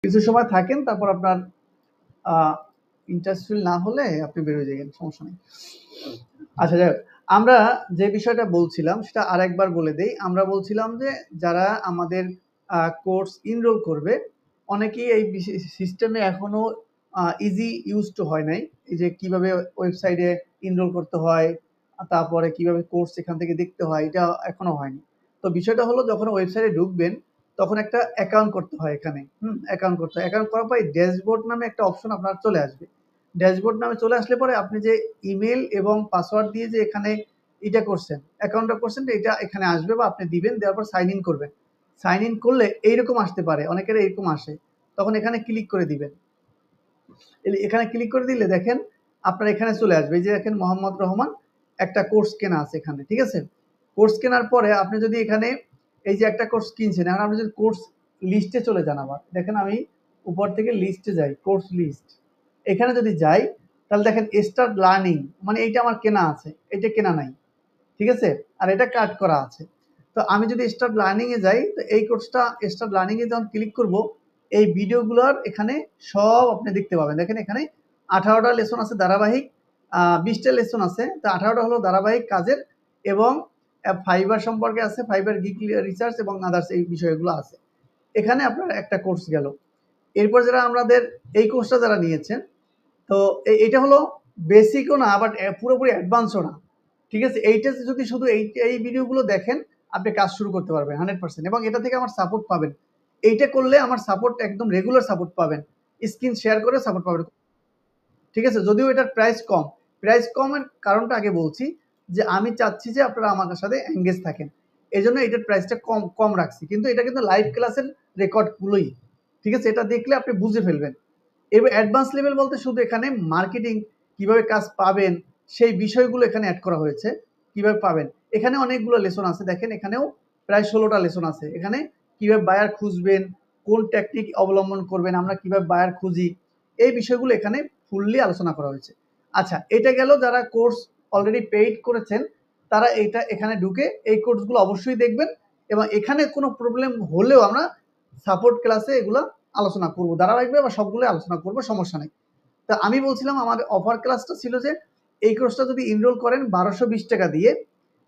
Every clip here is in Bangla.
কিছু সময় থাকেন, তারপর আপনার ইন্টারেস্টফুল না হলে আপনি বের হয়ে যাবেন, সমস্যা নেই। আচ্ছা যাই হোক, আমরা যে বিষয়টা বলছিলাম সেটা আরেকবার বলে দেই। আমরা বলছিলাম যে যারা আমাদের কোর্স এনরোল করবে, অনেকেই এই সিস্টেমে এখনো ইজি ইউজড হয় নাই। এই যে কিভাবে ওয়েবসাইটে এনরোল করতে হয়, তারপরে কিভাবে কোর্স এখান থেকে দেখতে হয়, এটা এখনো হয়নি। তো বিষয়টা হলো, যখন ওয়েবসাইটে ঢুকবেন তখন একটা অ্যাকাউন্ট করতে হয় এখানে। অ্যাকাউন্ট করতে হয়। অ্যাকাউন্ট করার পর ড্যাশবোর্ড নামে একটা অপশন আপনার চলে আসবে। ড্যাশবোর্ড নামে চলে আসলে পরে আপনি যে ইমেল এবং পাসওয়ার্ড দিয়ে যে এখানে এটা করছেন, অ্যাকাউন্টটা করছেন, এটা এখানে আসবে বা আপনি দিবেন, দেওয়ার পর সাইন ইন করবেন। সাইন ইন করলে এইরকম আসতে পারে, অনেকের এরকম আসে। তখন এখানে ক্লিক করে দিবেন। এখানে ক্লিক করে দিলে দেখেন আপনার এখানে চলে আসবে, এই যে দেখেন মোহাম্মদ রহমান একটা কোর্স কেনা আছে এখানে, ঠিক আছে? কোর্স কেনার পরে আপনি যদি এখানে এই যে একটা কোর্স কিনছেন, এখন আপনি যদি কোর্স লিস্টে চলে যান, আবার দেখেন আমি উপর থেকে লিস্টে যাই, কোর্স লিস্ট, এখানে যদি যাই তাহলে দেখেন স্টার্ট লার্নিং, মানে এইটা আমার কেনা আছে, এটা কেনা নাই, ঠিক আছে? আর এটা কাট করা আছে। তো আমি যদি স্টার্ট লার্নিং এ যাই, তো এই কোর্সটা স্টার্ট লার্নিং এ যখন ক্লিক করব, এই ভিডিওগুলোর এখানে সব আপনি দেখতে পাবেন। দেখেন এখানে 18টা লেসন আছে ধারাবাহিক, 20টা লেসন আছে। তো 18টা হলো ধারাবাহিক কাজের, এবং ফাইবার সম্পর্কে আছে, ফাইবার গিগ রিসার্চ এবং আদার্স, এই বিষয়গুলো আছে। এখানে আপনার একটা কোর্স গেল। এরপর যারা আমাদের এই কোর্সটা যারা নিয়েছেন, তো এইটা হলো বেসিকও না, আবার পুরোপুরি অ্যাডভান্সও না, ঠিক আছে? এইটা যদি শুধু এই ভিডিওগুলো দেখেন, আপনি কাজ শুরু করতে পারবেন 100%, এবং এটা থেকে আমার সাপোর্ট পাবেন। এইটা করলে আমার সাপোর্ট একদম রেগুলার সাপোর্ট পাবেন, স্ক্রিন শেয়ার করে সাপোর্ট পাবেন, ঠিক আছে? যদিও এটার প্রাইস কম। প্রাইস কমের কারণটা আগে বলছি, যে আমি চাচ্ছি যে আপনারা আমার সাথে এঙ্গেজ থাকেন, এই জন্য এটার প্রাইসটা কম কম রাখছি। কিন্তু এটা কিন্তু লাইভ ক্লাসের রেকর্ডগুলোই, ঠিক আছে? এটা দেখলে আপনি বুঝে ফেলবেন। এবার অ্যাডভান্স লেভেল বলতে শুধু এখানে মার্কেটিং কিভাবে কাজ পাবেন, সেই বিষয়গুলো এখানে অ্যাড করা হয়েছে। কিভাবে পাবেন, এখানে অনেকগুলো লেসন আছে, দেখেন এখানেও প্রায় 16টা লেসন আছে। এখানে কিভাবে বায়ার খুঁজবেন, কোন টেকনিক অবলম্বন করবেন, আমরা কিভাবে বায়ার খুঁজি, এই বিষয়গুলো এখানে ফুললি আলোচনা করা হয়েছে। আচ্ছা, এটা গেল যারা কোর্স অলরেডি পেইড করেছেন, তারা এটা এখানে ঢুকে এই কোর্সগুলো অবশ্যই দেখবেন, এবং এখানে কোনো প্রবলেম হলেও আমরা সাপোর্ট ক্লাসে এগুলো আলোচনা করব, ধারাবাহিকভাবে বা সবগুলো আলোচনা করব, সমস্যা নেই। তা আমি বলছিলাম আমার অফার ক্লাসটা ছিল যে এই কোর্সটা যদি এনরোল করেন 1220 টাকা দিয়ে,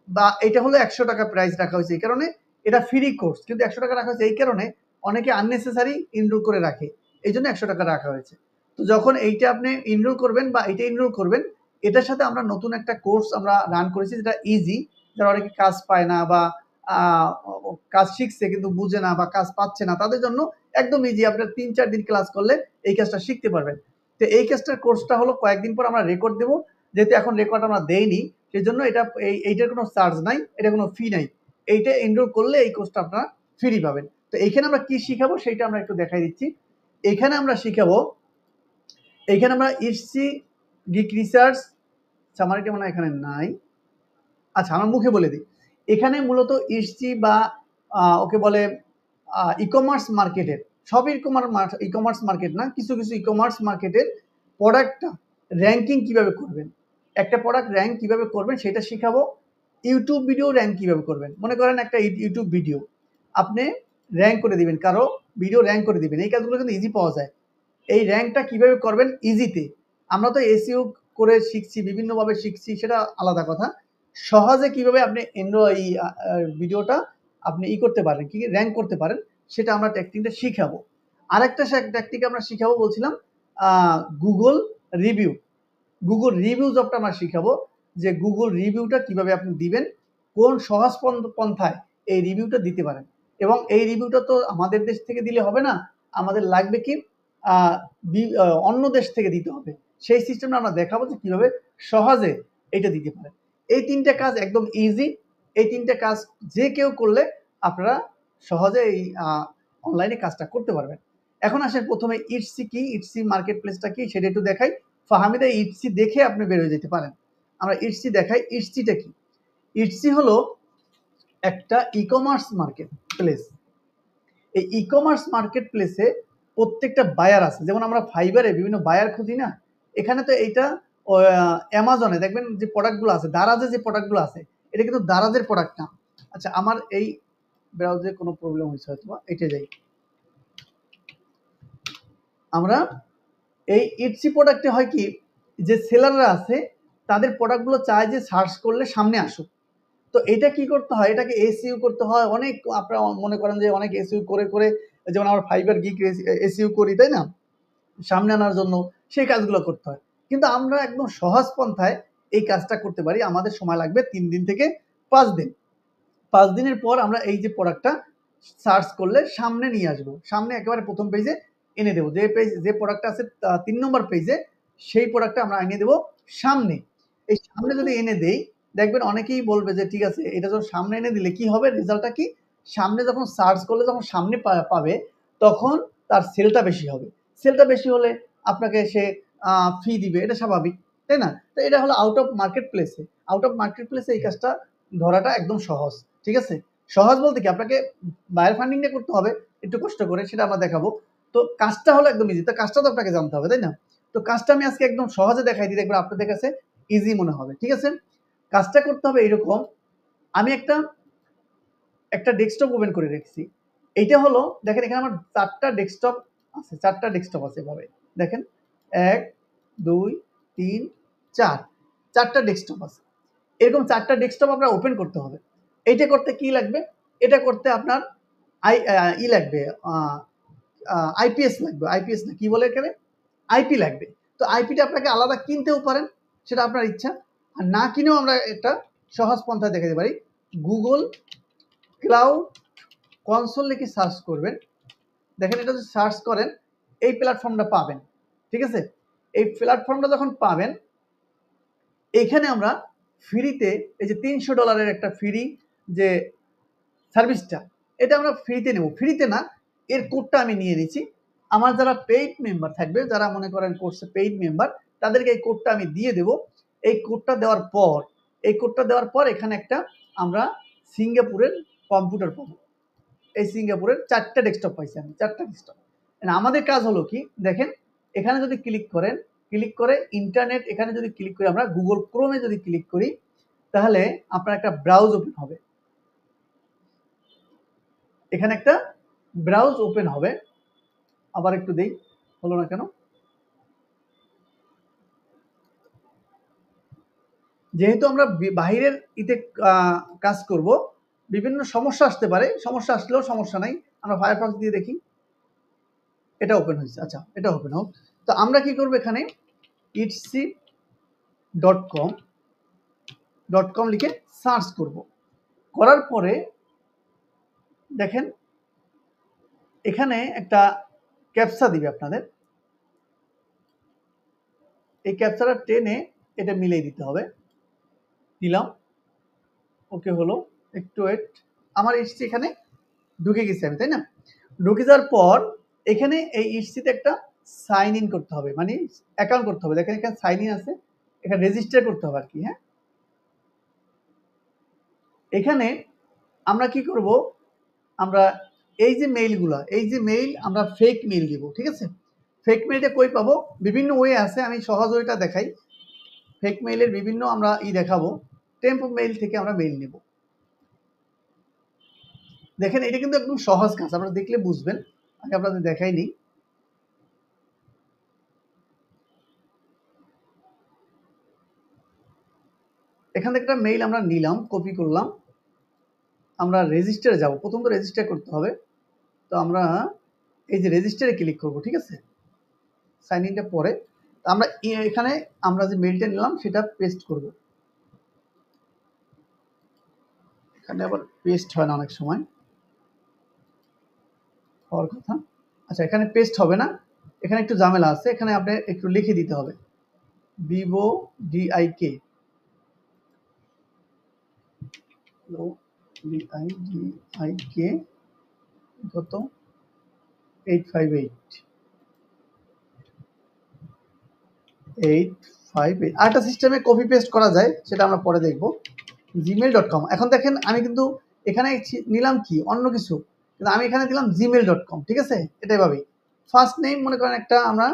বা এটা হলো 100 টাকা প্রাইস রাখা হয়েছে, এই কারণে এটা ফ্রি কোর্স, কিন্তু 100 টাকা রাখা হয়েছে এই কারণে অনেকে আননেসেসারি এনরোল করে রাখে, এই জন্য 100 টাকা রাখা হয়েছে। তো যখন এইটা আপনি এনরোল করবেন বা এটা এনরোল করবেন, এটার সাথে আমরা নতুন একটা কোর্স আমরা রান করেছি, যেটা ইজি, যারা অনেকে কাজ পায় না বা কাজ শিখছে কিন্তু বুঝে না বা কাজ পাচ্ছে না, তাদের জন্য একদম ইজি। আপনার 3-4 দিন ক্লাস করলে এই কাজটা শিখতে পারবেন। তো এই কাজটার কোর্সটা হলো কয়েকদিন পর আমরা রেকর্ড দেবো, যেহেতু এখন রেকর্ড আমরা দেইনি, সেই জন্য এটা এইটার কোনো চার্জ নাই, এটা কোনো ফি নাই। এইটা এনরোল করলে এই কোর্সটা আপনারা ফ্রি পাবেন। তো এইখানে আমরা কি শিখাবো সেইটা আমরা একটু দেখাই দিচ্ছি। এখানে আমরা শিখাবো, এইখানে আমরা ইসি গিক রিসার্চ সামারিটা মনে হয় এখানে নাই। আচ্ছা, আমার মুখে বলে দিই। এখানে মূলত ইসি বা ওকে বলে ই-কমার্স মার্কেটের, সব ই-কমার্স মার্কেট না, কিছু কিছু ই-কমার্স মার্কেটের প্রোডাক্টটা র‍্যাংকিং কিভাবে করবেন, একটা প্রোডাক্ট র‍্যাংক কিভাবে করবেন সেটা শিখাবো। ইউটিউব ভিডিও র‍্যাংক কিভাবে করবেন, মনে করেন একটা ইউটিউব ভিডিও আপনি র‍্যাংক করে দিবেন, কারো ভিডিও র‍্যাংক করে দিবেন, এই কাজগুলো কিন্তু ইজি পাওয়া যায়। এই র‍্যাংকটা কিভাবে করবেন ইজিতে, আমরা তো এসইও করে শিখছি, বিভিন্নভাবে শিখছি, সেটা আলাদা কথা। সহজে কিভাবে আপনি এই ভিডিওটা আপনি করতে পারেন, কি র‍্যাংক করতে পারেন, সেটা আমরা টেকনিকটা শিখাবো। আরেকটা টেকনিক আমরা শিখাবো বলছিলাম, গুগল রিভিউ। গুগল রিভিউ জবটা আমরা শিখাবো, যে গুগল রিভিউটা কিভাবে আপনি দিবেন, কোন সহজ পন্থায় এই রিভিউটা দিতে পারেন। এবং এই রিভিউটা তো আমাদের দেশ থেকে দিলে হবে না, আমাদের লাগবে কি অন্য দেশ থেকে দিতে হবে। সেই সিস্টেমটা আমরা দেখাবো যে কিভাবে সহজে এটা দিতে পারেন। এই 3টে কাজ একদম ইজি। এই 3টে কাজ যে কেউ করলে আপনারা সহজে এই অনলাইনে কাজটা করতে পারবেন। এখন আসেন প্রথমে ইটসি কি, ইটসি মার্কেট প্লেসটা কি সেটা একটু দেখাই। ফাহামিদা ইটসি দেখে আপনি বের হয়ে যেতে পারেন। আমরা ইটসি দেখাই। ইটসিটা কি? ইটসি হলো একটা ই-কমার্স মার্কেট প্লেস। এই ই-কমার্স মার্কেট প্লেসে প্রত্যেকটা বায়ার আছে, যেমন আমরা ফাইবারে বিভিন্ন বায়ার খুঁজি না, এখানে তো এইটা অ্যামাজনে দেখবেন যে প্রোডাক্টগুলো আছে, দারাজে যে প্রোডাক্টগুলো আছে, এটা কিন্তু দারাজের প্রোডাক্ট না। আচ্ছা, আমার এই ব্রাউজারে কোনো প্রবলেম হয়েছে হয়তো, এটা যাই। আমরা এই ইটসি প্রোডাক্টে হয় কি, যে সেলাররা আছে তাদের প্রোডাক্টগুলো চায় যে সার্চ করলে সামনে আসুক। তো এটা কি করতে হয়, এটাকে এসইউ করতে হয় অনেক। আপনারা মনে করেন যে অনেক এসইউ করে করে, যেমন আমরা ফাইবার গিগ এসইউ করি, তাই না, সামনে আনার জন্য সেই কাজগুলো করতে হয়। কিন্তু আমরা একদম সহজ পন্থায় এই কাজটা করতে পারি। আমাদের সময় লাগবে 3 দিন থেকে 5 দিন। 5 দিনের পর আমরা এই যে প্রোডাক্টটা সার্চ করলে সামনে নিয়ে আসবো, সামনে একেবারে প্রথম পেজে এনে দেবো। যে পেজ, যে প্রোডাক্টটা আছে 3 নম্বর পেজে, সেই প্রোডাক্টটা আমরা এনে দেবো সামনে। এই সামনে যদি এনে দেই, দেখবেন অনেকেই বলবে যে ঠিক আছে, এটা যখন সামনে এনে দিলে কি হবে, রেজাল্টটা কি, সামনে যখন সার্চ করলে যখন সামনে পাবে, তখন তার সেলটা বেশি হবে। সেলটা বেশি হলে আপনাকে সে ফি দিবে, এটা স্বাভাবিক, তাই না? তো এটা হলো আউট অফ মার্কেট প্লেসে। আউট অফ মার্কেট প্লেসে এই কাজটা ধরাটা একদম সহজ। ঠিক আছে? সহজ বলতে কি, আপনাকে বায়ার ফান্ডিংটা করতে হবে একটু কষ্ট করে, সেটা আমরা দেখাবো। তো কাজটা হলো একদম ইজি। তো কাজটা তো আপনাকে জানতে হবে, তাই না? তো কাজটা আমি আজকে একদম সহজে দেখাই দিই, দেখবেন আপনাদের কাছে ইজি মনে হবে। ঠিক আছে? কাজটা করতে হবে এরকম। আমি একটা ডেস্কটপ ওপেন করে রেখেছি। এইটা হলো, দেখেন এখানে আমার 4টা ডেস্কটপ আছে, 4টা ডেস্কটপ আছে এভাবে। দেখেন 1, 2, 3, 4, 4টা ডেস্কটপ আছে। এরকম 4টা ডেস্কটপ আপনার ওপেন করতে হবে। এইটা করতে কি লাগবে? এটা করতে আপনার লাগবে, আইপিএস লাগবে। আইপিএস না, কি বলে এখানে, আইপি লাগবে। তো আইপিটা আপনাকে আলাদা কিনতেও পারেন, সেটা আপনার ইচ্ছা। আর না কিনেও আমরা একটা সহজ পন্থায় দেখাতে পারি। গুগল ক্লাউড কনসোল লিখে সার্চ করবেন। দেখেন এটা যদি সার্চ করেন, এই প্ল্যাটফর্মটা পাবেন। ঠিক আছে? এই প্ল্যাটফর্মটা যখন পাবেন, এখানে আমরা ফ্রিতে, এই যে $300 একটা ফ্রি যে সার্ভিসটা, এটা আমরা ফ্রিতে নেব। ফ্রিতে না, এর কোডটা আমি নিয়ে নিচ্ছি। আমার যারা পেইড মেম্বার থাকবে, যারা মনে করেন কোর্সে পেইড মেম্বার, তাদেরকে এই কোডটা আমি দিয়ে দেব। এই কোডটা দেওয়ার পর এখানে একটা আমরা সিঙ্গাপুরের কম্পিউটার পাবো। এই সিঙ্গাপুরের 4টা ডেস্কটপ পাইছি আমি, 4টা ডেস্কটপ। আমাদের কাজ হলো কি, দেখেন এখানে যদি ক্লিক করেন, ক্লিক করে ইন্টারনেট, এখানে যদি ক্লিক করি, আমরা গুগল ক্রোমে যদি ক্লিক করি, তাহলে আপনার একটা ব্রাউজ ওপেন হবে। এখানে একটা ব্রাউজ ওপেন হবে। আবার একটু দেই, হলো না কেন? যেহেতু আমরা বাহিরের ইতে কাজ করব, বিভিন্ন সমস্যা আসতে পারে। সমস্যা আসলেও সমস্যা নাই, আমরা ফায়ারফক্স দিয়ে দেখি। এটা ওপেন হয়েছে, আচ্ছা এটা ওপেন হোক। তো আমরা কি করব, এখানে itc.com লিখে সার্চ করব। করার পরে দেখেন এখানে একটা ক্যাপচা দিবে আপনাদের। এই ক্যাপচাটা টেনে এটা মিলিয়ে দিতে হবে। দিলাম, ওকে হলো। একটু ওয়েট, আমার এসছি এখানে ঢুকে গেছি আমি, তাই না? ঢুকে যাওয়ার পর এখানে এই ইটসিতে একটা সাইন ইন করতে হবে, মানে অ্যাকাউন্ট করতে হবে। দেখেন এখানে সাইন ইন আছে, এখানে রেজিস্টার করতে হবে আর কি। হ্যাঁ, এখানে আমরা কি করব, আমরা এই যে মেইলগুলা, এই যে মেইল, আমরা ফেক মেইল দিব। ঠিক আছে? ফেক মেইলটা কই পাবো? বিভিন্ন ওয়ে আছে, আমি সহজ ওয়েটা দেখাই। ফেক মেইলের বিভিন্ন আমরা দেখাবো। টেম্প মেইল থেকে আমরা মেইল নেব। দেখেন এটা কিন্তু একদম সহজ কাজ, আপনারা দেখলে বুঝবেন। আগে আপনাদের দেখাই নেই। এখান থেকে একটা মেইল আমরা নিলাম, কপি করলাম। আমরা রেজিস্টারে যাব, প্রথম তো রেজিস্টার করতে হবে। তো আমরা এই যে রেজিস্টারে ক্লিক করব। ঠিক আছে? সাইন ইনটা পরে আমরা এখানে আমরা যে মেইলটা নিলাম সেটা পেস্ট করব। এখানে আবার পেস্ট হয় না অনেক সময়, হওয়ার কথা। আচ্ছা, এখানে পেস্ট হবে না, এখানে একটু ঝামেলা আছে। এখানে আপনি একটু লিখে দিতে হবে, ভিভো ডিআইকে, ডিআইকে কত, 858 আরেকটা সিস্টেমে কপি পেস্ট করা যায়, সেটা আমরা পরে দেখব। gmail.com। এখন দেখেন আমি কিন্তু এখানে নিলাম কি অন্য কিছু, কিন্তু আমি এখানে দিলাম gmail.com। ঠিক আছে? এটা এভাবেই ফার্স্ট নেম মনে করেন একটা, আমরা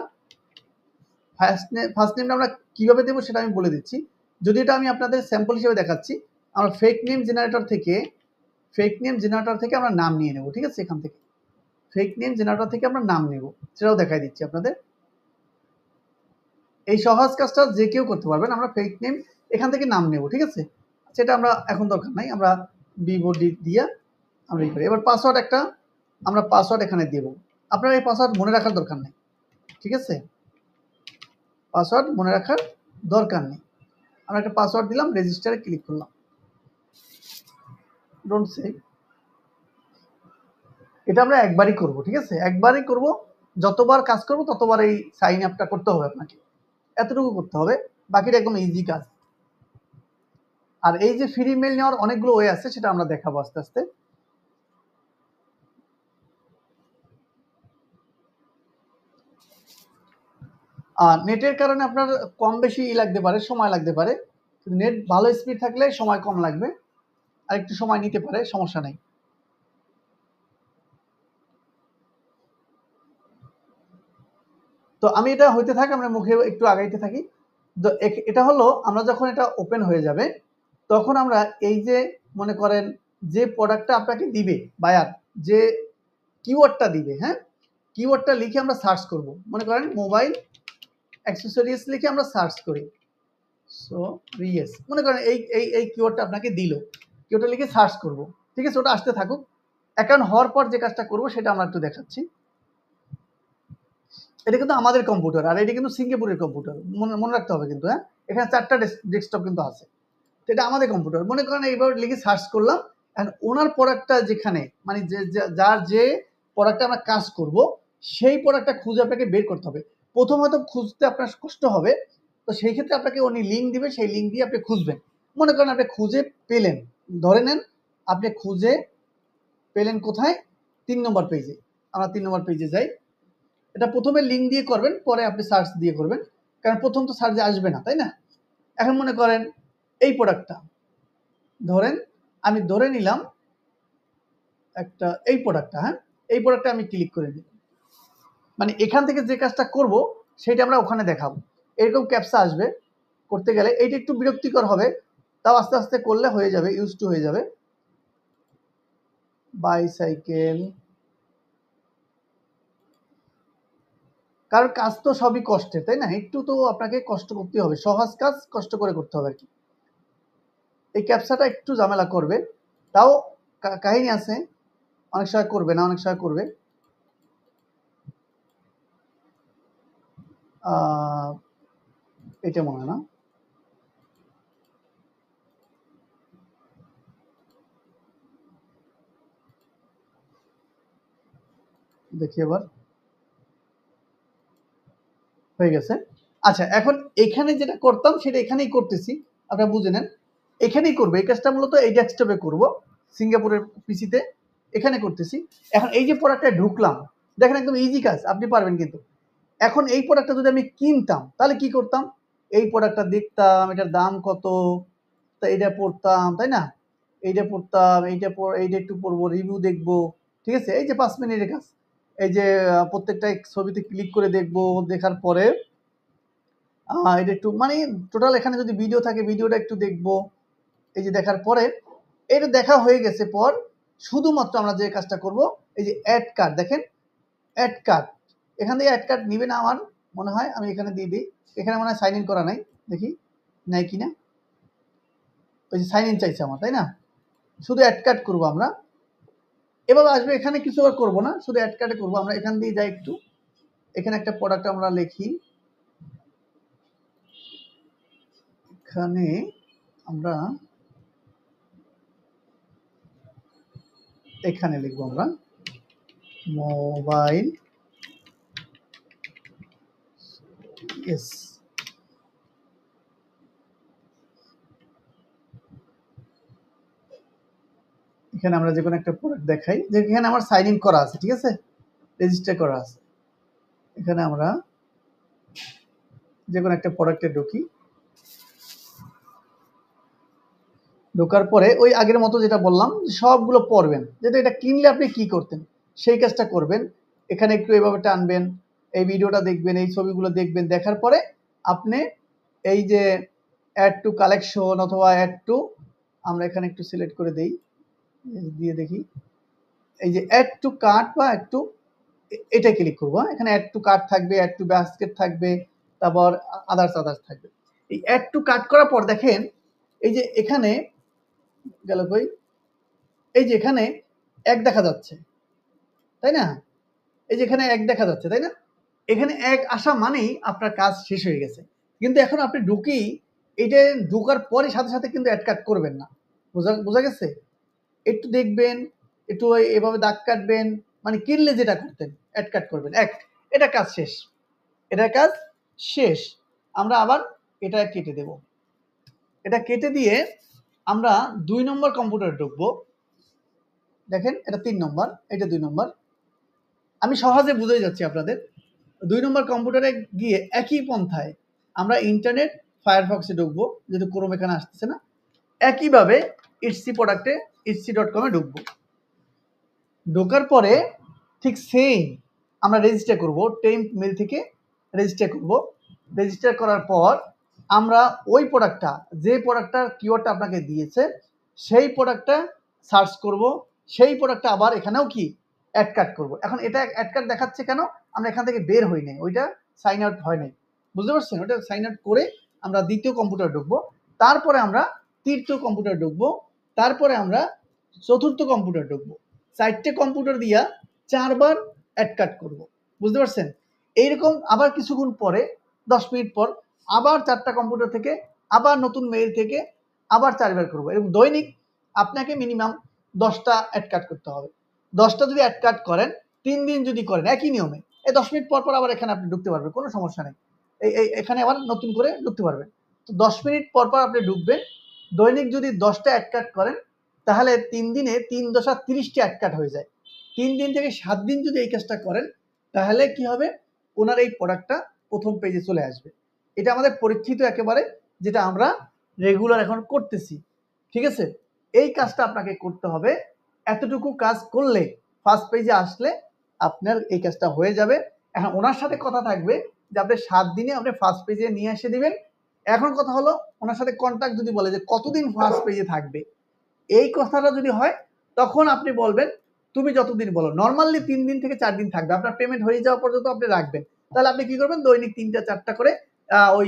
ফার্স্ট নেমটা আমরা কিভাবে দেবো সেটা আমি বলে দিচ্ছি। যদি এটা আমি আপনাদের স্যাম্পল হিসেবে দেখাচ্ছি। আমরা ফেক নেম জেনারেটর থেকে আমরা নাম নিয়ে নেব। ঠিক আছে? এখান থেকে ফেক নেম জেনারেটর থেকে আমরা নাম নেব, সেটাও দেখাই দিচ্ছি আপনাদের। এই সহজ কাজটা যে কেউ করতে পারবেন। আমরা ফেক নেম এখান থেকে নাম নেব, ঠিক আছে? সেটা আমরা এখন দরকার নাই, আমরা বিবডি দিয়ে আমরা করি। এবার পাসওয়ার্ড একটা আমরা পাসওয়ার্ড এখানে দেব। আপনার এই পাসওয়ার্ড মনে রাখার দরকার নেই, ঠিক আছে? পাসওয়ার্ড মনে রাখার দরকার নেই। আমরা একটা পাসওয়ার্ড দিলাম, রেজিস্টারে ক্লিক করলাম। Don't save. এটা আমরা একবারই করব, ঠিক আছে? একবারই করব, যতবার কাজ করব ততবার এই সাইন আপটা করতে হবে আপনাকে, এতটুকু করতে হবে, বাকিটা একদম ইজি কাজ। আর এই যে ফ্রি মেল নেওয়ার অনেকগুলো ওয়ে আছে, সেটা আমরা দেখাবো আস্তে আস্তে। আর নেটের কারণে আপনার কম বেশি লাগতে পারে, সময় লাগতে পারে, কিন্তু নেট ভালো স্পিড থাকলে সময় কম লাগবে, আর একটু সময় নিতে পারে, সমস্যা নেই। তো আমি এটা হইতে থাকি, আমরা মুখে একটু আগাইতে থাকি। তো এটা হলো, আমরা যখন এটা ওপেন হয়ে যাবে তখন আমরা এই যে মনে করেন যে প্রোডাক্টটা আপনাকে দিবে বায়ার, যে কিওয়ার্ডটা দিবে, হ্যাঁ, কিওয়ার্ডটা লিখে আমরা সার্চ করব। মনে করেন মোবাইল অ্যাক্সেসরিজ লিখে আমরা সার্চ করি, সো রিয়েস, মনে করেন এই এই এই কিওয়ার্ডটা আপনাকে দিল, কিওয়ার্ডটা লিখে সার্চ করব, ঠিক আছে? ওটা আসতে থাকুক। অ্যাকাউন্ট হওয়ার পর যে কাজটা করব সেটা আমরা একটু দেখাচ্ছি। এটা কিন্তু আমাদের কম্পিউটার, আর এটা কিন্তু সিঙ্গাপুরের কম্পিউটার, মনে রাখতে হবে কিন্তু। হ্যাঁ, এখানে 4টা ডেস্কটপ কিন্তু আছে। তো এটা আমাদের কম্পিউটার। মনে করেন এইবার লিখে সার্চ করলাম, অ্যান্ড ওনার প্রোডাক্টটা যেখানে, মানে যার যে প্রোডাক্টটা আমরা কাজ করব সেই প্রোডাক্টটা খুঁজে আপনাকে বের করতে হবে। প্রথম হয়তো খুঁজতে আপনার কষ্ট হবে, তো সেই ক্ষেত্রে আপনাকে উনি লিঙ্ক দিবে, সেই লিঙ্ক দিয়ে আপনি খুঁজবেন। মনে করেন আপনি খুঁজে পেলেন, ধরে নেন আপনি খুঁজে পেলেন কোথায়? 3 নম্বর পেজে। আমরা 3 নম্বর পেজে যাই। এটা প্রথমে লিঙ্ক দিয়ে করবেন, পরে আপনি সার্চ দিয়ে করবেন, কারণ প্রথম তো সার্চে আসবে না, তাই না? এখন মনে করেন এই প্রোডাক্টটা ধরেন, আমি ধরে নিলাম একটা এই প্রোডাক্টটা, হ্যাঁ, এই প্রোডাক্টটা আমি ক্লিক করে দিই। মানে এখান থেকে যে কাজটা করব সেটা আমরা ওখানে দেখাবো। এরকম ক্যাপচা আসবে, করতে গেলে এইটা একটু বিরক্তিকর হবে, তাও আস্তে আস্তে করলে হয়ে যাবে, ইউজ টু হয়ে যাবে। বাইসাইকেল, কারণ কাজ তো সবই কষ্টের, তাই না? একটু তো আপনাকে কষ্ট করতে হবে, সহজ কাজ কষ্ট করে করতে হবে আর কি। এই ক্যাপচাটা একটু ঝামেলা করবে, তাও কাহিনী আছে, অনেক সময় করবে না, অনেক সময় করবে। এটা মনে হয় না, দেখি এবার হয়ে গেছে। আচ্ছা, এখন এখানে যেটা করতাম সেটা এখানেই করতেছি, আপনারা বুঝে নেন। এখানেই করবো এই কাজটা, মূলত এই ডেস্কটপে করব, সিঙ্গাপুরের পিসিতে, এখানে করতেছি। এখন এই যে প্রোডাক্টটা ঢুকলাম, দেখেন একদম ইজি কাজ, আপনি পারবেন কিন্তু। এখন এই প্রোডাক্টটা যদি আমি কিনতাম তাহলে কি করতাম? এই প্রোডাক্টটা দেখতাম, এটার দাম কত, তা এটা পড়তাম, তাই না? এইটা পড়তাম, এইটা একটু পড়বো, রিভিউ দেখবো, ঠিক আছে? এই যে 5 মিনিটের কাজ। এই যে প্রত্যেকটা ছবিতে ক্লিক করে দেখবো, দেখার পরে এটা একটু মানে টোটাল এখানে যদি ভিডিও থাকে ভিডিওটা একটু দেখবো। এই যে দেখার পরে, এটা দেখা হয়ে গেছে পর, শুধুমাত্র আমরা যে কাজটা করব, এই যে অ্যাড কার্ড, দেখেন অ্যাড কার্ড, এখান থেকে অ্যাড কার্ড নিবে না আমার মনে হয়, আমি এখানে দিয়ে দিই। এখানে মনে হয় সাইন ইন করা নাই, দেখি নাই কিনা। ওই যে সাইন ইন চাইছে আমার, তাই না? শুধু অ্যাড কার্ড করবো আমরা। এবার আসবে, এখানে কিছু আর করবো না, শুধু অ্যাড কার্ডে করবো। আমরা এখান দিয়ে যাই একটু, এখানে একটা প্রোডাক্ট আমরা লিখি, এখানে আমরা এখানে লিখবো আমরা মোবাইল এস। এখানে আমরা যে কোনো একটা প্রোডাক্ট দেখাই, যে এখানে আমার সাইন ইন করা আছে, ঠিক আছে, রেজিস্টার করা আছে। এখানে আমরা যে কোনো একটা প্রোডাক্টে ঢুকি, ঢোকার পরে ওই আগের মতো যেটা বললাম সবগুলো পড়বেন, যেটা এটা কিনলে আপনি কি করতেন সেই কাজটা করবেন। এখানে একটু এভাবে টানবেন, এই ভিডিওটা দেখবেন, এই ছবিগুলো দেখবেন, দেখার পরে আপনি এই যে অ্যাড টু কালেকশন অথবা অ্যাড টু, আমরা এখানে একটু সিলেক্ট করে দেই, দিয়ে দেখি এই যে অ্যাড টু কার্ট বা অ্যাড টু এটা ক্লিক করবো। এখানে অ্যাড টু কার্ট থাকবে, অ্যাড টু বাস্কেট থাকবে, তারপর আদার্স থাকবে। এই অ্যাড টু কার্ট করার পর দেখেন এই যে এখানে গেল কই, এই যে এখানে এক দেখা যাচ্ছে, তাই না? এই যে এখানে এক দেখা যাচ্ছে, তাই না? এখানে এক আসা মানেই আপনার কাজ শেষ হয়ে গেছে। কিন্তু এখন আপনি ঢুকেই এটা ঢোকার পরে সাথে সাথে কিন্তু অ্যাড কাট করবেন না। বোঝা গেছে? একটু দেখবেন, একটু এভাবে দাগ কাটবেন, মানে কিনলে যেটা করতেন অ্যাড কাট করবেন। এটা কাজ শেষ, এটার কাজ শেষ। আমরা আবার এটা কেটে দেব। এটা কেটে দিয়ে আমরা ২ নম্বর কম্পিউটারে ঢুকবো। দেখেন এটা ৩ নম্বর, এটা ২ নম্বর। আমি সহজে বুঝাই যাচ্ছি আপনাদের। ২ নম্বর কম্পিউটারে গিয়ে একই পন্থায় আমরা ইন্টারনেট ফায়ারফক্সে ঢুকবো, যেহেতু ক্রোম এখানে আসতেছে না। একইভাবে ইটসি প্রোডাক্টে itc.com এ ঢুকবো। ঢোকার পরে ঠিক সেম আমরা রেজিস্টার করব, টেম্প মেল থেকে রেজিস্টার করব। রেজিস্টার করার পর আমরা ওই প্রোডাক্টটা, যে প্রোডাক্টটার কিওয়ার্ডটা আপনাকে দিয়েছে সেই প্রোডাক্টটা সার্চ করব। সেই প্রোডাক্টটা আবার এখানেও কি অ্যাড কাট করব। এখন এটা অ্যাড কাট দেখাচ্ছে কেন? আমরা এখান থেকে বের হই নাই, ওইটা সাইন আউট হয় নাই। বুঝতে পারছেন? ওটা সাইন আউট করে আমরা দ্বিতীয় কম্পিউটার ঢুকবো, তারপরে আমরা তৃতীয় কম্পিউটার ঢুকবো, তারপরে আমরা চতুর্থ কম্পিউটার ঢুকবো। 4টে কম্পিউটার দিয়া 4 বার অ্যাড কাট করব। বুঝতে পারছেন? এইরকম আবার কিছুক্ষণ পরে 10 মিনিট পর আবার 4টা কম্পিউটার থেকে আবার নতুন মেইল থেকে আবার 4 বার করব। এবং দৈনিক আপনাকে মিনিমাম 10টা অ্যাড কাট করতে হবে। 10টা যদি অ্যাড কাট করেন, 3 দিন যদি করেন একই নিয়মে, এই 10 মিনিট পর আবার এখানে আপনি ঢুকতে পারবেন, কোনো সমস্যা নেই। এখানে আবার নতুন করে ঢুকতে পারবেন। তো 10 মিনিট পর আপনি ঢুকবেন। দৈনিক যদি 10টা অ্যাড কাট করেন, তাহলে 3 দিনে 3 দশা 30টি অ্যাড কাট হয়ে যায়। 3 দিন থেকে 7 দিন যদি এই কাজটা করেন, তাহলে কি হবে? ওনার এই প্রোডাক্টটা প্রথম পেজে চলে আসবে। এটা আমাদের পরীক্ষিত একেবারে, যেটা আমরা রেগুলার এখন করতেছি। ঠিক আছে? এই কাজটা আপনাকে করতে হবে। এতটুকু কাজ করলে ফার্স্ট পেজে আসলে আপনার এই কাজটা হয়ে যাবে। এখন ওনার সাথে কথা থাকবে যে আপনি 7 দিনে আপনি ফার্স্ট পেজে নিয়ে এসে দিবেন। এখন কথা হলো ওনার সাথে কন্ট্যাক্ট যদি বলে যে কতদিন ফার্স্ট পেজে থাকবে, এই কথাটা যদি হয় তখন আপনি বলবেন তুমি যতদিন বলো। নরমালি 3 দিন থেকে 4 দিন থাকবে। আপনার পেমেন্ট হয়ে যাওয়া পর্যন্ত আপনি রাখবেন। তাহলে আপনি কি করবেন? দৈনিক 3টা 4টা করে ওই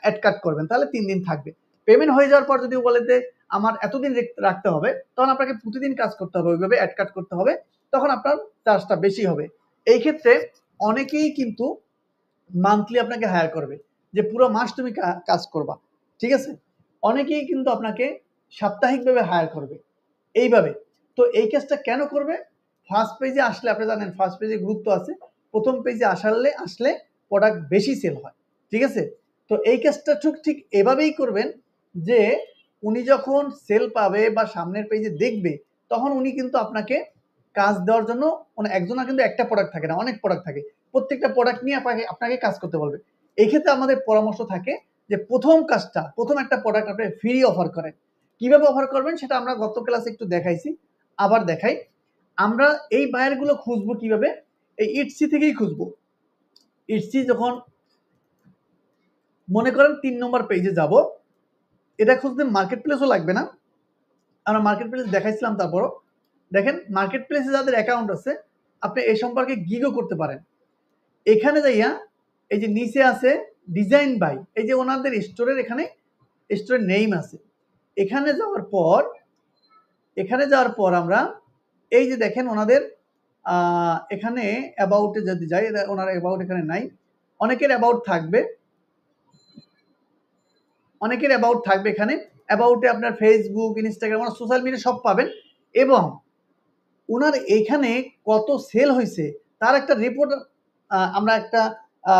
অ্যাড কাট করবেন। তাহলে 3 দিন থাকবে। পেমেন্ট হয়ে যাওয়ার পর যদি বলে যে আমার এতদিন রাখতে হবে, তখন আপনাকে প্রতিদিন কাজ করতে হবে, ওইভাবে অ্যাড কাট করতে হবে। তখন আপনার চার্জটা বেশি হবে। এই ক্ষেত্রে অনেকেই কিন্তু মান্থলি আপনাকে হায়ার করবে, যে পুরো মাস তুমি কাজ করবা। ঠিক আছে? অনেকেই কিন্তু আপনাকে সাপ্তাহিকভাবে হায়ার করবে এইভাবে। তো এই কাজটা কেন করবে? ফার্স্ট পেজে আসলে আপনি জানেন ফার্স্ট পেজে গুরুত্ব আছে। প্রথম পেজে আসলে প্রোডাক্ট বেশি সেল হয়। ঠিক আছে? তো এই কাজটা ঠিক এভাবেই করবেন যে উনি যখন সেল পাবে বা সামনের পেজে দেখবে, তখন উনি কিন্তু আপনাকে কাজ দেওয়ার জন্য, মানে একজনের কিন্তু একটা প্রোডাক্ট থাকে না, অনেক প্রোডাক্ট থাকে। প্রত্যেকটা প্রোডাক্ট নিয়ে আপনাকে কাজ করতে বলবে। এই ক্ষেত্রে আমাদের পরামর্শ থাকে যে প্রথম একটা প্রোডাক্ট আপনি ফ্রি অফার করেন। কিভাবে অফার করবেন সেটা আমরা গত ক্লাসে একটু দেখাইছি, আবার দেখাই। আমরা এই বায়ার গুলো খুঁজবো কিভাবে? এই ইটসি থেকেই খুঁজবো। ইটসি যখন মনে করেন 3 নম্বর পেজে যাব, এটা খুঁজতে মার্কেট প্লেসও লাগবে না। আমরা মার্কেট প্লেস দেখাইছিলাম। তারপরও দেখেন মার্কেট প্লেসে যাদের অ্যাকাউন্ট আছে, আপনি এই সম্পর্কে গিগও করতে পারেন। এখানে যাইয়া এই যে নিচে আছে ডিজাইন বাই, এই যে ওনাদের স্টোরের এখানে স্টোরের নেম আছে। এখানে যাওয়ার পর আমরা এই যে দেখেন ওনাদের এখানে অ্যাবাউটে যদি যাই, ওনার অ্যাবাউট এখানে নাই। অনেকের অ্যাবাউট থাকবে, এখানে অ্যাবাউটে আপনার ফেসবুক, ইনস্টাগ্রাম, ওনার সোশ্যাল মিডিয়া সব পাবেন। এবং ওনার এখানে কত সেল হয়েছে তার একটা রিপোর্ট আমরা একটা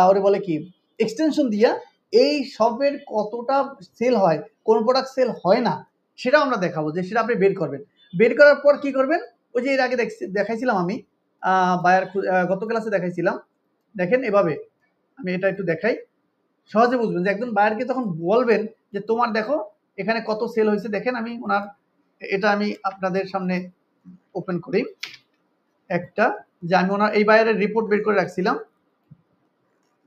ওরে বলে কি এক্সটেনশন দিয়া এই সবের কতটা সেল হয়, কোন প্রোডাক্ট সেল হয় না, সেটাও আমরা দেখাবো, যে সেটা আপনি বের করবেন। বের করার পর কি করবেন? ওই যে এর আগে দেখাইছিলাম আমি বায়ার, গত ক্লাসে দেখাইছিলাম। দেখেন এভাবে আমি এটা একটু দেখাই, সহজে বুঝবেন। যে একজন বায়ারকে তখন বলবেন যে তোমার দেখো এখানে কত সেল হয়েছে। দেখেন আমি ওনার এটা আমি আপনাদের সামনে ওপেন করি একটা, যে আমি ওনার এই বায়ারের রিপোর্ট বের করে রাখছিলাম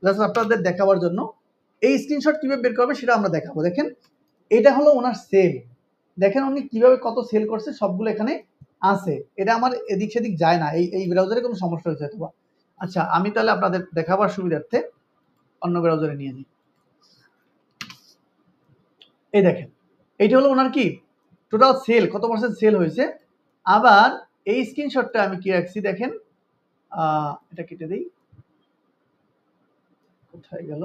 জাস্ট আপনাদের দেখাবার জন্য। এই স্ক্রিনশট কিভাবে বের করবে সেটা আমরা দেখাবো। দেখেন এটা হলো ওনার সেল। দেখেন উনি কিভাবে কত সেল করছে সবগুলো এখানে আছে। এটা আমার এদিক সেদিক যায় না, এই ব্রাউজারে কোনো সমস্যা হয়েছে অথবা। আচ্ছা, আমি তাহলে আপনাদের দেখাবার সুবিধার্থে অন্য ব্রাউজারে নিয়ে যাই। এই দেখেন, এইটা হলো ওনার কি টোটাল সেল, কত পার্সেন্ট সেল হয়েছে। আবার এই স্ক্রিনশটটা আমি কি রাখছি দেখেন, এটা কেটে দিই, কোথায় গেল,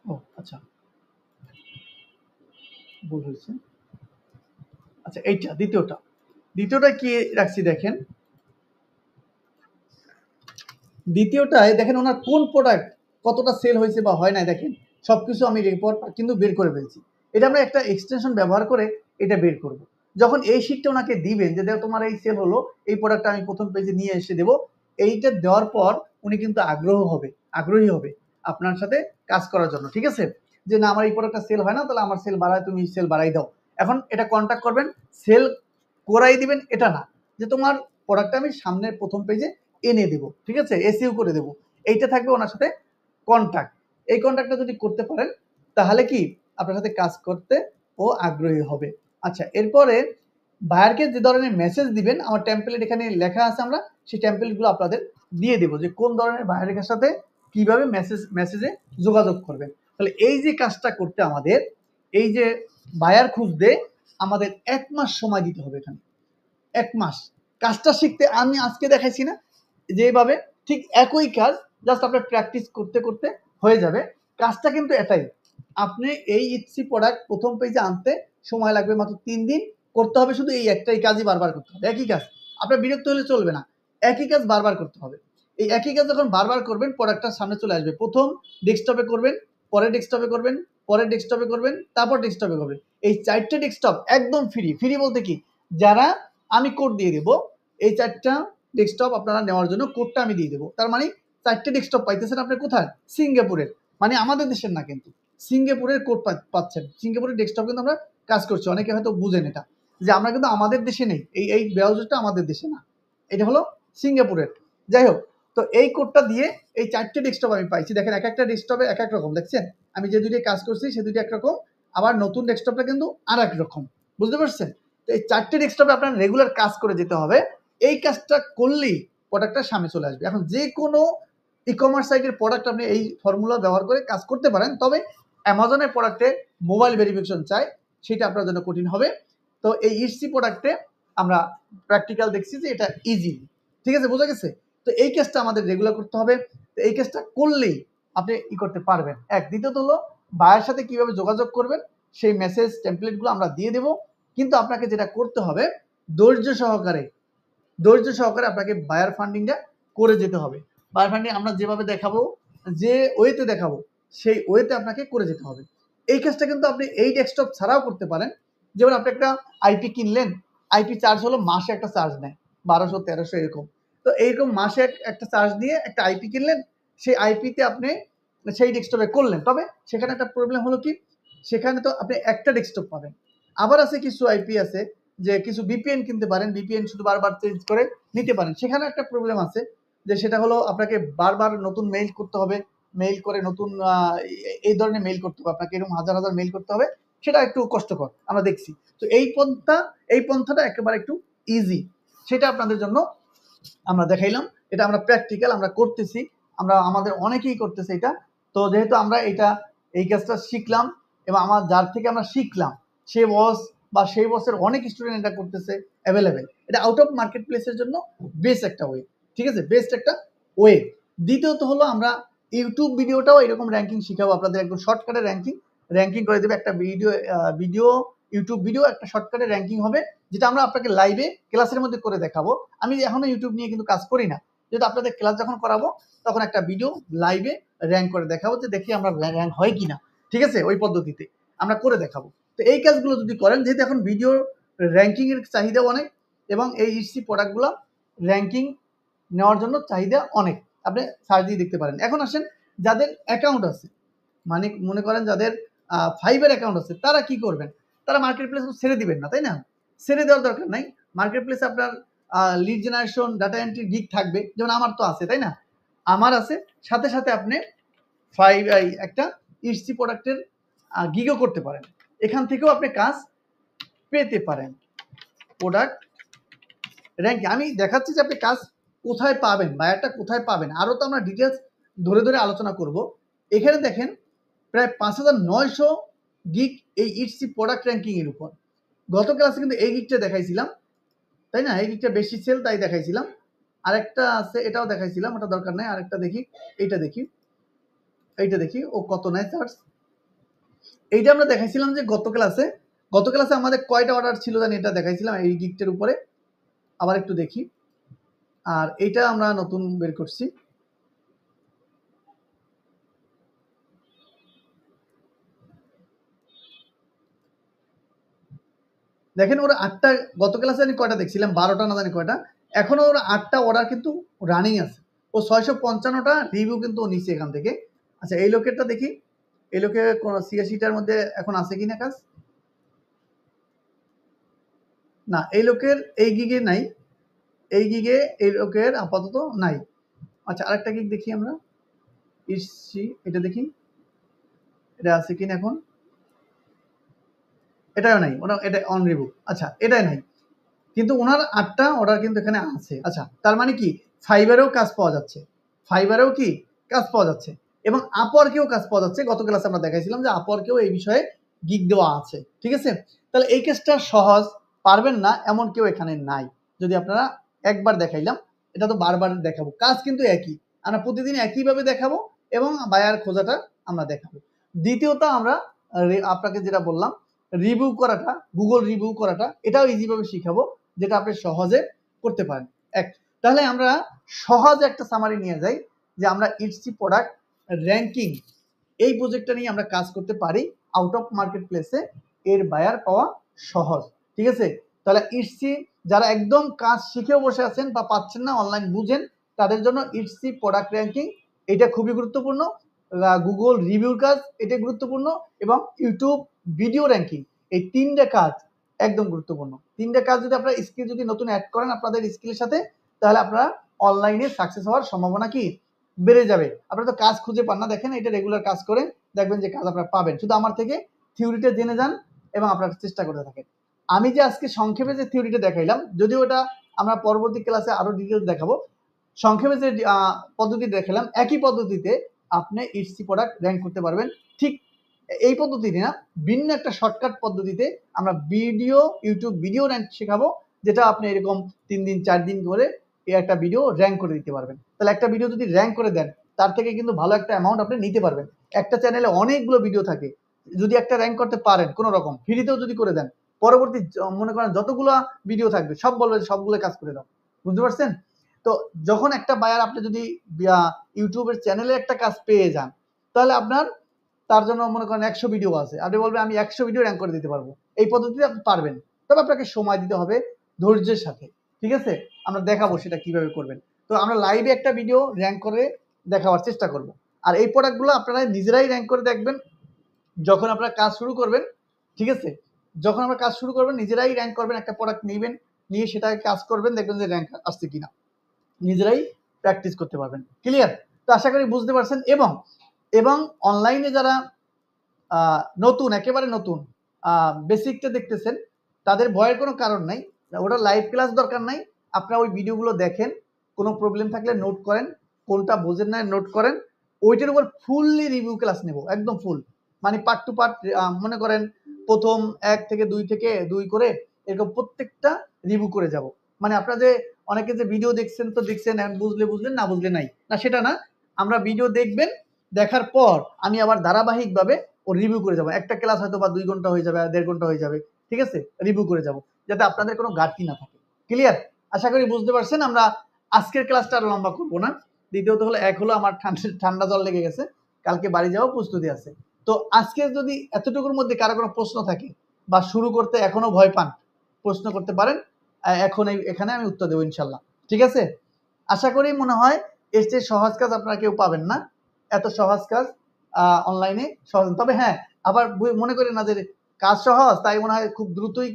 ও আচ্ছা ভুল হয়েছে। আচ্ছা, এইটা দ্বিতীয়টা কি রাখছি দেখেন, দ্বিতীয়টায় দেখেন ওনার কোন প্রোডাক্ট কতটা সেল হয়েছে বা হয় নাই, দেখেন সবকিছু আমি রিপোর্ট কিন্তু বের করে ফেলছি। এটা আমরা একটা এক্সটেনশন ব্যবহার করে এটা বের করব। যখন এই শিটটা ওনাকে দিবেন যে দেখো তোমার এই সেল হলো, এই প্রোডাক্টটা আমি প্রথম পেজে নিয়ে এসে দেবো, এইটা দেওয়ার পর উনি কিন্তু আগ্রহী হবে আপনার সাথে কাজ করার জন্য। ঠিক আছে, যে না আমার এই প্রোডাক্টটা সেল হয় না, তাহলে আমার সেল বাড়ায়, তুমি সেল বাড়াই দাও। এখন এটা কন্ট্যাক্ট করবেন, সেল করাই দিবেন এটা না, যে তোমার প্রোডাক্টটা আমি সামনের প্রথম পেজে এনে দেবো, ঠিক আছে, এসইও করে দেবো, এইটা থাকবে ওনার সাথে কন্ট্যাক্ট। এই কন্ট্যাক্টটা যদি করতে পারেন তাহলে কি আপনার সাথে কাজ করতে ও আগ্রহী হবে। আচ্ছা, এরপরে বায়ারকে যে ধরনের মেসেজ দিবেন, আমার টেমপ্লেট এখানে লেখা আছে, আমরা সেই টেমপ্লেটগুলো আপনাদের দিয়ে দেবো যে কোন ধরনের বায়ারের সাথে কিভাবে মেসেজে যোগাযোগ করবেন। তাহলে এই যে কাজটা করতে আমাদের, এই যে বায়ার খুঁজতে আমাদের 1 মাস সময় দিতে হবে। এখানে 1 মাস কাজটা শিখতে আমি আজকে দেখাইছি না যেভাবে, ঠিক একই কাজ, জাস্ট আপনার প্র্যাকটিস করতে করতে হয়ে যাবে। কাজটা কিন্তু এটাই, আপনি এই ইটসি প্রোডাক্ট প্রথম পেজে আনতে সময় লাগবে মাত্র 3 দিন। করতে হবে শুধু এই একটাই কাজই বারবার করতে হবে, একই কাজ। আপনার বিরক্ত হলে চলবে না, একই কাজ বারবার করতে হবে। এই একই কাজ যখন বারবার করবেন প্রোডাক্টটা সামনে চলে আসবে। প্রথম ডেস্কটপে করবেন, পরে ডেস্কটপে করবেন, পরে ডেস্কটপে করবেন, তারপর ডেস্কটপে করবেন। এই 4টে ডেস্কটপ একদম ফ্রি বলতে কি, যারা আমি কোড দিয়ে দেবো, এই 4টা ডেস্কটপ আপনারা নেওয়ার জন্য কোডটা আমি দিয়ে দেবো। তার মানে 4টে ডেস্কটপ পাইতেছেন আপনি কোথায়, সিঙ্গাপুরের, মানে আমাদের দেশের না কিন্তু, সিঙ্গাপুরের কোড পাচ্ছেন। সিঙ্গাপুরের ডেস্কটপ কিন্তু আমরা কাজ করছি, অনেকে হয়তো বুঝেন এটা, যে আমরা কিন্তু আমাদের দেশে নেই, এই ব্রাউজারটা আমাদের দেশে না, এটা হলো সিঙ্গাপুরের। যাই হোক, তো এই কোডটা দিয়ে এই 4টে ডেস্কটপ আমি পাইছি। দেখেন এক একটা ডেস্কটপে এক এক রকম, দেখছেন আমি যে দুইটা কাজ করছি সে দুইটা একরকম, আবার নতুন ডেস্কটপটা কিন্তু আর এক রকম, বুঝতে পারছেন। তো এই 4টে ডেস্কটপে আপনার রেগুলার কাজ করে যেতে হবে। এই কাজটা করলেই প্রোডাক্টটা সামনে চলে আসবে। এখন যে কোনো ই-কমার্স সাইটের প্রোডাক্ট আপনি এই ফর্মুলা ব্যবহার করে কাজ করতে পারেন, তবে অ্যামাজনের প্রোডাক্টে মোবাইল ভেরিফিকেশন চাই, সেটা আপনার জন্য কঠিন হবে। তো এই ইটসি প্রোডাক্টে আমরা প্র্যাকটিক্যাল দেখছি যে এটা ইজি, ঠিক আছে, বোঝা গেছে। তো এই কাজটা আমাদের রেগুলার করতে হবে। তো এই কাজটা করলেই আপনি করতে পারবেন। দ্বিতীয়ত হলো বায়ের সাথে কিভাবে যোগাযোগ করবেন, সেই মেসেজ টেমপ্লেটগুলো আমরা দিয়ে দেব। কিন্তু আপনাকে যেটা করতে হবে, ধৈর্য সহকারে আপনাকে বায়ার ফান্ডিংটা করে যেতে হবে। বায়ার ফান্ডিং আমরা যেভাবে দেখাবো, যে ওয়েতে দেখাবো, সেই ওয়েতে আপনাকে করে যেতে হবে। এই কাজটা কিন্তু আপনি এই ডেস্কটপ ছাড়াও করতে পারেন। যেমন আপনি একটা আইপি কিনলেন, আইপি চার্জ হলো, মাসে একটা চার্জ নেয় 1200-1300 এরকম। তো এইরকম মাসে একটা চার্জ দিয়ে একটা আইপি কিনলেন, সেই আইপিতে আপনি সেই ডেস্কটপে করলেন। তবে সেখানে একটা প্রবলেম হলো কি, সেখানে তো আপনি একটা ডেস্কটপ পাবেন। আবার আছে কিছু আইপি আছে যে কিছু ভিপিএন কিনতে পারেন, ভিপিএন শুধু বারবার চেঞ্জ করে নিতে পারেন। সেখানে একটা প্রবলেম আছে, যে সেটা হলো আপনাকে বারবার নতুন মেইল করতে হবে, মেইল করে নতুন এই ধরনের মেইল করতে হবে আপনাকে, এরকম হাজার হাজার মেইল করতে হবে, সেটা একটু কষ্টকর আমরা দেখছি। তো এই পন্থাটা একেবারে একটু ইজি, সেটা আপনাদের জন্য আমরা দেখাইলাম। এটা আমরা প্র্যাকটিক্যাল আমরা করতেছি, আমরা আমাদের অনেকেই করতেছে এটা। তো যেহেতু আমরা এই কাজটা শিখলাম, এবং আমার যার থেকে আমরা শিখলাম সে বস বা সেই বসের অনেক স্টুডেন্ট এটা করতেছে অ্যাভেলেবেল, এটা আউট অফ মার্কেট প্লেসের জন্য বেস্ট একটা ওয়ে, ঠিক আছে, বেস্ট একটা ওয়ে। দ্বিতীয়ত হলো আমরা ইউটিউব ভিডিওটাও এরকম র্যাঙ্কিং শিখাবো আপনাদের, একদম শর্টকাটে র্যাঙ্কিং করে দেবে। একটা ভিডিও ইউটিউব ভিডিও একটা শর্টকাটে র্যাঙ্কিং হবে, যেটা আমরা আপনাকে লাইভে ক্লাসের মধ্যে করে দেখাবো। আমি এখনো ইউটিউব নিয়ে কিন্তু কাজ করি না, যেহেতু আপনাদের ক্লাস যখন করাবো তখন একটা ভিডিও লাইভে র্যাঙ্ক করে দেখাবো, যে দেখি আমরা র্যাঙ্ক হয় কিনা, ঠিক আছে, ওই পদ্ধতিতে আমরা করে দেখাবো। তো এই কাজগুলো যদি করেন, যেহেতু এখন ভিডিও র্যাঙ্কিং এর চাহিদা অনেক, এবং এই ইসি প্রোডাক্টগুলো র্যাঙ্কিং নেওয়ার জন্য চাহিদা অনেক, আপনি সার্চ দিয়ে দেখতে পারেন। এখন আসেন যাদের অ্যাকাউন্ট আছে, মানে মনে করেন যাদের ফাইবার অ্যাকাউন্ট আছে, তারা কি করবেন, তারা মার্কেট প্লেস ছেড়ে দিবেন না, তাই না, ছেড়ে দেওয়ার দরকার নাই। মার্কেট প্লেসে আপনার lead generation, data entry gig থাকবে, যেমন আমার তো আছে, তাই না, আমার আছে। সাথে সাথে আপনি একটা ইসি প্রোডাক্টের গিগও করতে পারেন, এখান থেকেও আপনি কাজ পেতে পারেন। প্রোডাক্ট র্যাঙ্কিং আমি দেখাচ্ছি যে আপনি কাজ কোথায় পাবেন, বায়ারটা কোথায় পাবেন, আরও তো আমরা ডিটেলস ধরে ধরে আলোচনা করব। এখানে দেখেন প্রায় 5900 গিগ এই ইটসি প্রোডাক্ট র্যাঙ্কিংয়ের উপর। গত ক্লাসে কিন্তু এই গিগটা দেখাইছিলাম, তাই না? এই গিগটা বেশি সেল তাই দেখাইছিলাম। আরেকটা আছে, এটাও দেখাইছিলাম, ওটা দরকার নাই। আরেকটা দেখি, এইটা দেখি, এইটা দেখি ও কত নেয় চার্জ। এইটা আমরা দেখাইছিলাম যে গত ক্লাসে আমাদের কয়টা অর্ডার ছিল জানি, এটা দেখাইছিলাম এই গিগটার উপরে। আবার একটু দেখি। আর এইটা আমরা নতুন বের করছি। দেখেন ওরা 8টা, গত ক্লাসে জানি কয়টা দেখছিলাম, 12টা না জানি কয়টা। এখনো ওরা 8টা অর্ডার কিন্তু রানিং আছে। ও 655টা রিভিউ কিন্তু ও নিচ্ছে এখান থেকে। আচ্ছা, এই লোকেরটা দেখি, এই লোকের 86টার মধ্যে এখন আছে কিনা কাজ। না, এই লোকের এই গিগে নাই, এই গিগে এই লোকের আপাতত নাই। আচ্ছা, আরেকটা গিগ দেখি আমরা, ইসি, এটা দেখি, এটা আছে কিনা এখন। এটাও নাই, ওটা এটা অন রিভিউ। আচ্ছা, এটাই নাই, কিন্তু ওনার 8টা অর্ডার কিন্তু এখানে আছে। আচ্ছা, তার মানে কি ফাইবারেও কাজ পাওয়া যাচ্ছে, ফাইবারেও কি কাজ পাওয়া যাচ্ছে, এবং আপওয়ার্কেও কাজ পাওয়া যাচ্ছে। গত ক্লাসে আমরা দেখাইছিলাম যে আপওয়ার্কেও এই বিষয়ে গিগ দেওয়া আছে। ঠিক আছে, তাহলে এই কেসটা সহজ, পারবেন না এমন কেউ এখানে নাই। যদি আপনারা একবার দেখাইলাম, এটা তো বারবার দেখাবো, কাজ কিন্তু একই, আমরা প্রতিদিন একইভাবে দেখাবো এবং বায়ার খোঁজাটা আমরা দেখাবো। দ্বিতীয়ত আমরা আপনাকে যেটা বললাম, রিভিউ করাটা, গুগল রিভিউ করাটা, এটাও ইজিভাবে শিখাবো, যেটা আপনি সহজে করতে পারেন। তাহলে আমরা সহজে একটা সামারি নিয়ে যাই যে আমরা ইটসি প্রোডাক্ট র্যাঙ্কিং এই প্রজেক্টটা নিয়ে আমরা কাজ করতে পারি। আউট অফ মার্কেট প্লেসে এর বায়ার পাওয়া সহজ। ঠিক আছে, তাহলে ইটসি যারা একদম কাজ শিখেও বসে আছেন বা পাচ্ছেন না, অনলাইন বুঝেন, তাদের জন্য ইটসি প্রোডাক্ট র্যাঙ্কিং এটা খুবই গুরুত্বপূর্ণ। গুগল রিভিউর কাজ এটা গুরুত্বপূর্ণ, এবং ইউটিউব ভিডিও র্যাঙ্কিং, এই 3টে কাজ একদম গুরুত্বপূর্ণ। 3টে কাজ যদি আপনারা স্কিল যদি নতুন অ্যাড করেন আপনাদের স্কিলের সাথে, তাহলে আপনারা অনলাইনে সাকসেস হওয়ার সম্ভাবনা কি বেড়ে যাবে। আপনারা তো কাজ খুঁজে পান না, দেখেন এটা রেগুলার কাজ করে দেখবেন যে কাজ আপনারা পাবেন। শুধু আমার থেকে থিওরিটা জেনে যান এবং আপনারা চেষ্টা করতে থাকেন। আমি যে আজকে সংক্ষেপে যে থিওরিটা দেখাইলাম, যদিও ওটা আমরা পরবর্তী ক্লাসে আরো ডিটেলস দেখাবো, সংক্ষেপে যে পদ্ধতি দেখালাম, একই পদ্ধতিতে আপনি ইটসি প্রোডাক্ট র্যাঙ্ক করতে পারবেন। ঠিক এই পদ্ধতিতে না, ভিন্ন একটা শর্টকাট পদ্ধতিতে আমরা ইউটিউব ভিডিও র্যাঙ্ক শেখাবো, যেটা আপনি এরকম 3 দিন 4 দিন করে এই একটা ভিডিও র্যাঙ্ক করে দিতে পারবেন। তাহলে একটা ভিডিও যদি র্যাঙ্ক করে দেন, তার থেকে কিন্তু ভালো একটা অ্যামাউন্ট আপনি নিতে পারবেন। একটা চ্যানেলে অনেকগুলো ভিডিও থাকে, যদি একটা র্যাঙ্ক করতে পারেন কোনো রকম ফ্রিতেও যদি করে দেন, পরবর্তী মনে করেন যতগুলো ভিডিও থাকবে সব বলবে সবগুলো কাজ করে দাও। বুঝতে পারছেন? তো যখন একটা বায়ার আপনি যদি ইউটিউবের চ্যানেলে একটা কাজ পেয়ে যান, তাহলে আপনার তার জন্য মনে করেন 100 ভিডিও আছে, আপনি বলবেন আমি 100 ভিডিও র্যাঙ্ক করে দিতে পারবো। এই পদ্ধতিতে আপনি পারবেন, তবে আপনাকে সময় দিতে হবে ধৈর্যের সাথে। ঠিক আছে, আমরা দেখাবো সেটা কিভাবে করবেন। তো আমরা লাইভে একটা ভিডিও র্যাঙ্ক করে দেখাবার চেষ্টা করব। আর এই প্রোডাক্টগুলো আপনারা নিজেরাই র্যাঙ্ক করে দেখবেন যখন আপনারা কাজ শুরু করবেন। ঠিক আছে, যখন আমরা কাজ শুরু করবেন নিজেরাই র্যাঙ্ক করবেন, একটা প্রোডাক্ট নেবেন, নিয়ে সেটাকে কাজ করবেন, দেখবেন যে র্যাঙ্ক আসছে কিনা, নিজেরাই প্র্যাকটিস করতে পারবেন। ক্লিয়ার? তো আশা করি বুঝতে পারছেন। এবং অনলাইনে যারা নতুন, একেবারে নতুন, বেসিকটা দেখতেছেন, তাদের ভয়ের কোনো কারণ নাই। ওটা লাইভ ক্লাস দরকার নাই, আপনারা ওই ভিডিওগুলো দেখেন, কোনো প্রবলেম থাকলে নোট করেন, কোনটা বোঝেন না নোট করেন, ওইটার উপর ফুললি রিভিউ ক্লাস নেব, একদম ফুল, মানে পার্ট টু পার্ট। মনে করেন প্রথম 1 থেকে 2 করে এরকম প্রত্যেকটা রিভিউ করে যাব। মানে আপনারা যে অনেকে যে ভিডিও দেখছেন তো দেখছেন, বুঝলে বুঝলেন, না বুঝলে নাই, না সেটা না। আমরা ভিডিও দেখবেন, দেখার পর আমি আবার ধারাবাহিকভাবে ও রিভিউ করে যাবো। একটা ক্লাস হয়তো বা 2 ঘন্টা হয়ে যাবে, 1.5 ঘন্টা হয়ে যাবে। ঠিক আছে, রিভিউ করে যাব, যাতে আপনাদের কোনো ঘাটতি না থাকে। ক্লিয়ার? আশা করি বুঝতে পারছেন। আমরা আজকের ক্লাসটা আর লম্বা করবো না। দ্বিতীয়ত হলো, এক হলো আমার ঠান্ডা জল লেগে গেছে, কালকে বাড়ি যাওয়ার প্রস্তুতি আছে। তো আজকে যদি এতটুকুর মধ্যে কারো কোনো প্রশ্ন থাকে বা শুরু করতে এখনো ভয় পান, প্রশ্ন করতে পারেন, এখন এখানে আমি উত্তর দেবো ইনশাল্লাহ। ঠিক আছে, আশা করি মনে হয় এর চেয়ে সহজ কাজ আপনারা কেউ পাবেন না। এত সহজ কাজ অনলাইনে সহজ। তবে হ্যাঁ, আবার মনে করেন না যে কাজ সহজ তাই মনে হয় খুব দ্রুতই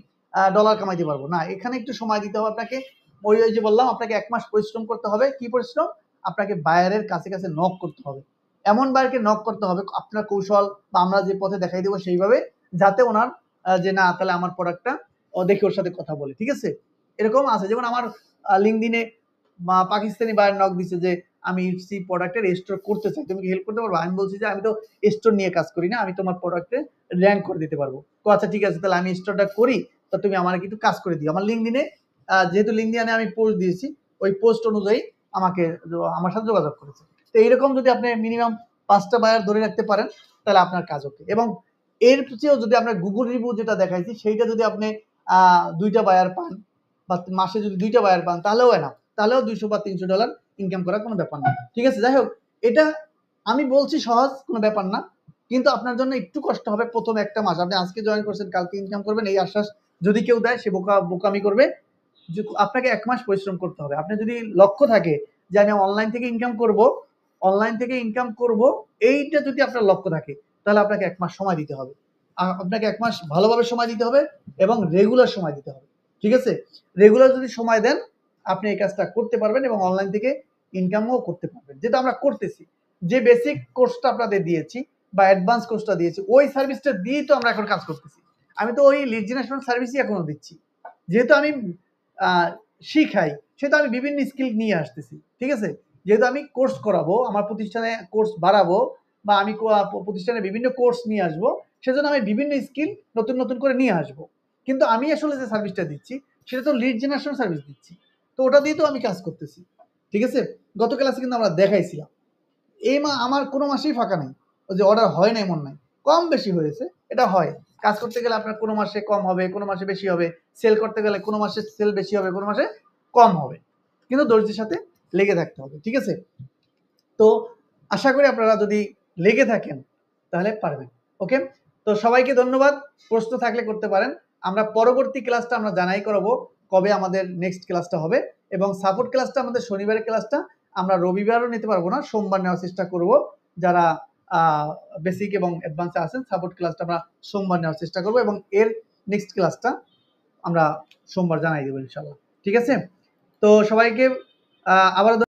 ডলার কামাইতে পারবো, না, এখানে একটু সময় দিতে হবে আপনাকে। ওই যে বললাম আপনাকে 1 মাস পরিশ্রম করতে হবে। কি পরিশ্রম? আপনাকে বায়ারের কাছে কাছে নক করতে হবে, এমন বায়ারকে নক করতে হবে আপনার কৌশল বা আমরা যে পথে দেখাই দেবো সেইভাবে, যাতে ওনার যে না, তাহলে আমার প্রোডাক্টটা দেখে ওর সাথে কথা বলে। ঠিক আছে, এরকম আছে, যেমন আমার লিঙ্কডিনে পাকিস্তানি বায়ার নক দিছে যে আমি ইটসি প্রোডাক্টের স্টোর করতে চাই, তুমি কি হেল্প করতে পারবো? আমি বলছি যে আমি তো স্টোর নিয়ে কাজ করি না, আমি তোমার প্রোডাক্টে র্যাঙ্ক করে দিতে পারবো। তো আচ্ছা ঠিক আছে, তাহলে আমি স্টোরটা করি, তো তুমি আমার কিন্তু কাজ করে দিও। আমার লিঙ্কডিনে যেহেতু লিঙ্কডিনে আমি পোস্ট দিয়েছি, ওই পোস্ট অনুযায়ী আমাকে আমার সাথে যোগাযোগ করেছে। তো এইরকম যদি আপনি মিনিমাম 5টা বায়ার ধরে রাখতে পারেন তাহলে আপনার কাজ ওকে। এবং এর চেয়েও যদি আপনার গুগল রিভিউ যেটা দেখাইছি সেইটা যদি আপনি 2টা বায়ার পান বা মাসে যদি 2টা বায়ার পান তাহলেও না, তাহলেও $200 বা $300 ইনকাম করার কোনো ব্যাপার না। ঠিক আছে, যাই হোক, এটা আমি বলছি সহজ কোনো ব্যাপার না, কিন্তু আপনার জন্য একটু কষ্ট হবে প্রথম একটা মাস। আপনি আজকে জয়েন করছেন, কালকে ইনকাম করবেন এই আশ্বাস যদি কেউ দেয় সে বোকামি করবে। আপনাকে 1 মাস পরিশ্রম করতে হবে। আপনি যদি লক্ষ্য থাকে যে আমি অনলাইন থেকে ইনকাম করব, এইটা যদি আপনার লক্ষ্য থাকে তাহলে আপনাকে 1 মাস সময় দিতে হবে। আপনাকে 1 মাস ভালোভাবে সময় দিতে হবে এবং রেগুলার সময় দিতে হবে। ঠিক আছে, রেগুলার যদি সময় দেন আপনি এই কাজটা করতে পারবেন এবং অনলাইন থেকে ইনকামও করতে পারবেন, যেটা আমরা করতেছি। যে বেসিক কোর্সটা আপনাদের দিয়েছি বা অ্যাডভান্স কোর্সটা দিয়েছি, ওই সার্ভিসটা দিয়েই তো আমরা এখন কাজ করতেছি। আমি তো ওই লিড জেনারেশন সার্ভিসই এখনো দিচ্ছি। যেহেতু আমি শিখাই, সেহেতু আমি বিভিন্ন স্কিল নিয়ে আসতেছি। ঠিক আছে, যেহেতু আমি কোর্স করাবো, আমার প্রতিষ্ঠানে কোর্স বাড়াবো বা আমি প্রতিষ্ঠানে বিভিন্ন কোর্স নিয়ে আসবো, সেজন্য আমি বিভিন্ন স্কিল নতুন নতুন করে নিয়ে আসবো। কিন্তু আমি আসলে যে সার্ভিসটা দিচ্ছি সেটা তো লিড জেনারেশন সার্ভিস দিচ্ছি, তো ওটা দিয়ে তো আমি কাজ করতেছি। ঠিক আছে, গত ক্লাসে কিন্তু আমরা দেখাইছিলাম এই আমার কোনো মাসেই ফাঁকা নাই, ওই যে অর্ডার হয় না এমন নাই, কম বেশি হয়েছে, এটা হয়। কাজ করতে গেলে আপনার কোনো মাসে কম হবে, কোনো মাসে বেশি হবে। সেল করতে গেলে কোনো মাসে সেল বেশি হবে, কোনো মাসে কম হবে, কিন্তু ধৈর্যের সাথে লেগে থাকতে হবে। ঠিক আছে, তো আশা করি আপনারা যদি লেগে থাকেন তাহলে পারবেন। ওকে, তো সবাইকে ধন্যবাদ। প্রশ্ন থাকলে করতে পারেন। আমরা পরবর্তী ক্লাসটা আমরা জানাই করাবো কবে আমাদের নেক্সট ক্লাসটা হবে, এবং সাপোর্ট ক্লাসটা আমাদের শনিবারের ক্লাসটা আমরা রবিবারও নিতে পারবো না, সোমবার নেওয়ার চেষ্টা করব। যারা বেসিক এবং অ্যাডভান্সে আছেন, সাপোর্ট ক্লাসটা আমরা সোমবার নেওয়ার চেষ্টা করব এবং এর নেক্সট ক্লাসটা আমরা সোমবার জানাই দেবো ইনশাল্লাহ। ঠিক আছে, তো সবাইকে আবার